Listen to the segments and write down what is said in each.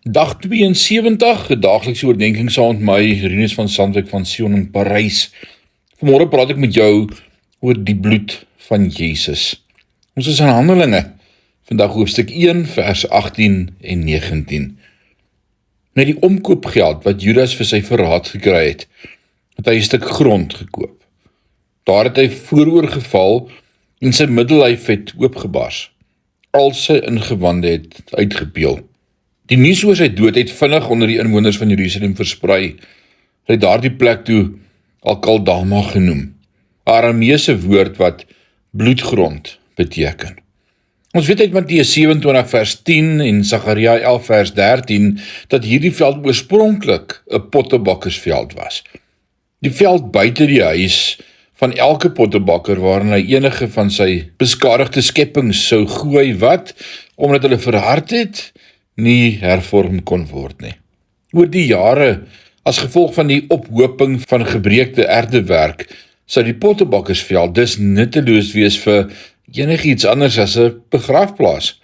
Dag 72, 'n daaglikse oordeenking saam met my, Rinus van Sandwyk van Sion in Parys. Vanmôre praat ek met jou oor die bloed van Jesus. Ons is in Handelinge, vandag hoofstuk 1, vers 18 en 19. Met die omkoopgeld wat Judas vir sy verraad gekry het, het hy 'n stuk grond gekoop. Daar het hy vooroorgeval en sy middellyf het oopgebars. Al sy ingewande het uitgepeel. Die nuus oor sy dood het vinnig onder die inwoners van Jerusalem versprei. Hy het daardie plek toe Al-Kaldama genoem, 'n Arameese woord wat bloedgrond beteken. Ons weet uit Matteus 27 vers 10 en Sagaria 11 vers 13 dat hierdie veld oorspronklik 'n pottebakkersveld was. Die veld buite die huis van elke pottebakker waarin hy enige van sy beskadigde skepings sou gooi wat, omdat hulle verhard het, nie hervorm kon word nie. Oor die jare, as gevolg van die ophoping van gebreekte erdewerk, sou die pottebakkersveld dus nutteloos wees vir enigiets anders as 'n begrafplaas.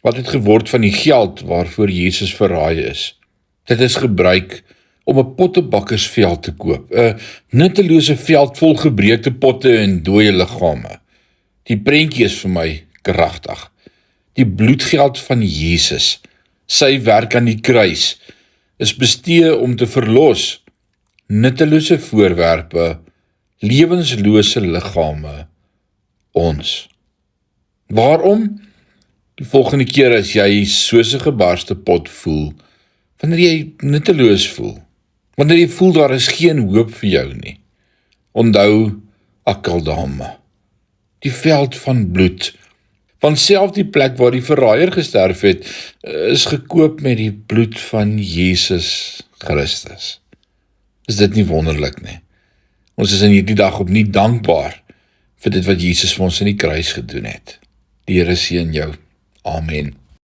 Wat het geword van die geld waarvoor Jesus verraai is? Dit is gebruik om 'n pottebakkersveld te koop, 'n nuttelose veld vol gebreekte potte en dooie liggame. Die prentjie is vir my kragtig. Die bloedgeld van Jesus, sy werk aan die kruis, is bestee om te verlos nuttelose voorwerpe, lewenslose liggame, ons. Waarom? Die volgende keer as jy soos 'n gebarste pot voel, wanneer jy nutteloos voel, wanneer jy voel daar is geen hoop vir jou nie, onthou Al-Kaldama, die veld van bloed, van self die plek waar die verraaier gesterf het, is gekoop met die bloed van Jesus Christus. Is dit nie wonderlik nie? Ons is in hierdie dag opnuut dankbaar vir dit wat Jesus vir ons in die kruis gedoen het. Die Here seën jou. Amen.